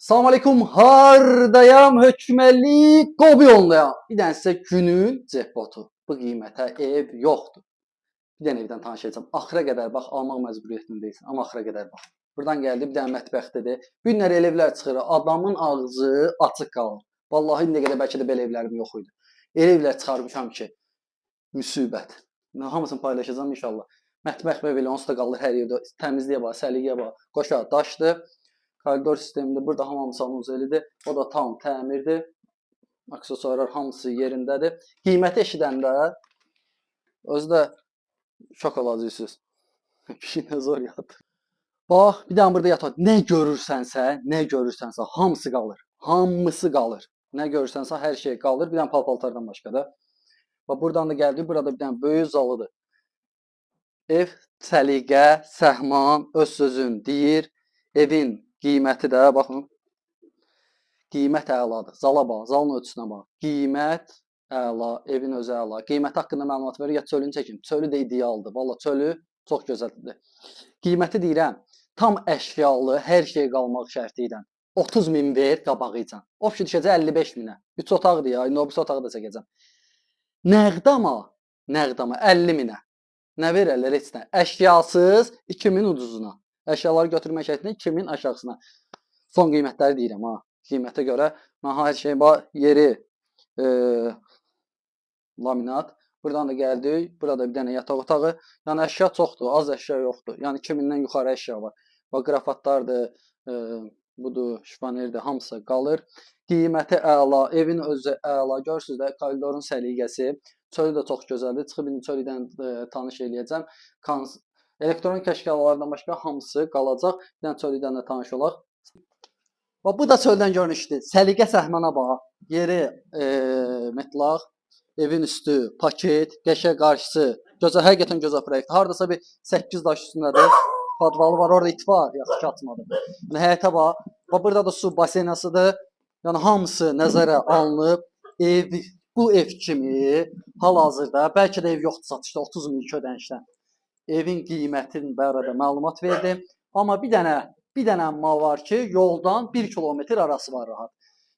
Salam aleykum, hardayam, hökməli Qobiyondayam. Bir dənə sizə günün cəhbotu. Bu qiymətə ev yoxdur. Bir dənə evdən tanış edəcəm. Axıra qədər bax, almaq məcburiyyətindəysən, amma axıra qədər bax. Buradan gəldi, bir dənə mətbəxdədir. Bir günlər elə evlər çıxır, adamın ağzı açıq qalır. Vallahi nə qədər bəlkə də belə evlərim yox idi. Elə evlər çıxarmışam ki, müsibət. Hamısını paylaşacağam inşallah. Mətbəx və belə onsuz da qalır hər yerdə. Təmizliyə bax, səliqəyə bax. Qoşa, daşdır. Koridor sistemində burada hamam sanuzelidir. O da tam təmirdir. Aksesuarlar hamısı yerindədir. Qiyməti eşidəndə özü də şok olacaqsınız. Kişinə zor yatır. Bax, bir dənə burada yataq. Nə görürsənsə, hamısı qalır. Hamısı qalır. Nə görürsənsə hər şey qalır. Bir dənə paltardan başqa da. Bax, buradan da gəldik. Burada bir dənə böyük zalıdır. Ev, səliqə, səhman öz sözün deyir. Evin qiyməti də, baxın, qiymət əladır. Zala bax, zalın ölçüsünə bax. Qiymət əla, evin özü əla. Qiyməti haqqında məlumat verir, ya çölünü çəkin. Çölü də idealdır. Valla çölü çox gözəldir. Qiyməti deyirəm, tam əşyalı, hər şey qalmaq şərti ilə 30 min ver qabağı ilə. Opşi düşəcək 55 minə. 3 otaqdır ya, indi o birisi otağı da çəkəcəm. Nəqdama 50 minə. Nə verərlər heç nə? Əşyasız 2000 ucuzuna. Əşyaları götürmək şərtilə 2000 aşağısına. Son qiymətləri deyirəm ha. Qiymətə görə mən hər şey bax, yeri laminat. Buradan da gəldik. Burada bir dənə yataq otağı. Yəni əşya çoxdur, az əşya yoxdur. Yəni 2000-dən yuxarı əşya var. Bax, qrafatlardır, budur, şifanerdir, hamısı qalır. Qiyməti əla, evin özü əla. Görürsünüz də koridorun səliqəsi. Çölü də çox gözəldir. Çıxıb indi çölüdən tanış eləyəcəm. Elektronik əşyalardan başqa hamısı qalacaq. Bir dənə çölüdən də tanış olaq. Bax, bu da çöldən görünüşdür. Səliqə səhmana bax. Yeri metlaq, evin üstü, paket, qəşəng qarşısı. Gözəl, həqiqətən gözəl proyekt. Hardasa bir 8 daş üstündədir. Podvalı var, orada it var. Yaxşı ki, atmadı. Yəni, həyətə bax. Bax, burada da su basenasıdır. Yəni, hamısı nəzərə alınıb. Bu ev kimi hal-hazırda, bəlkə də ev yoxdur satışda, 30 min ödənişdən. Evin qiymətinin barədə məlumat verdim. Amma bir dənə mal var ki, yoldan 1 kilometr arası var rahat.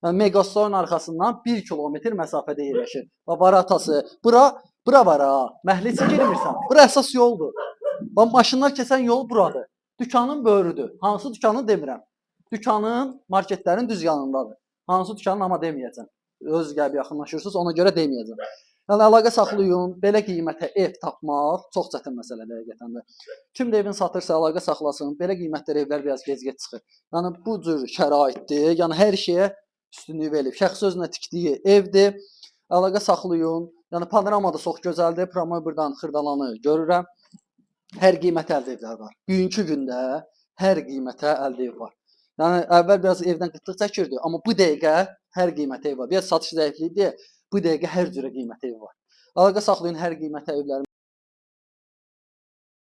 Yəni, Megastorun arxasından 1 kilometr məsafədə yerləşir. Bax, var atası. Bura var ha. Məhlici girmirsən. Bura əsas yoldur. Bax, maşınlar keçən yol buradır. Dükkanın böyrüdür. Hansı dükkanı demirəm. Dükkanın, marketlərin düz yanındadır. Hansı dükkanın amma deməyəcəm. Öz gəlib yaxınlaşırsınız, ona görə deməyəcəm. Yəni, əlaqə saxlayın, belə qiymətə ev tapmaq çox çətin məsələdir həqiqətən də. Kim də evin satırsa, əlaqə saxlasın, belə qiymətlər evlər biraz gec-gec çıxır. Yəni, bu cür şəraitdir, yəni hər şeyə üstünlük verilib. Şəxsi özünə tikdiyi evdir, əlaqə saxlayın. Yəni, panorama da çox gözəldir, promoy buradan xırdalanı görürəm. Hər qiymətə əldə evlər var. Bugünkü gündə hər qiymətə əldə ev var. Yəni, əvvəl biraz evdən qıtlıq çəkirdi, amma bu dəqiqə hər qiymətə ev var. Biraz satış zəifliyib deyə, bu dəqiqə hər cürə qiymətə ev var. Əlaqə saxlayın hər qiymətə evlərim.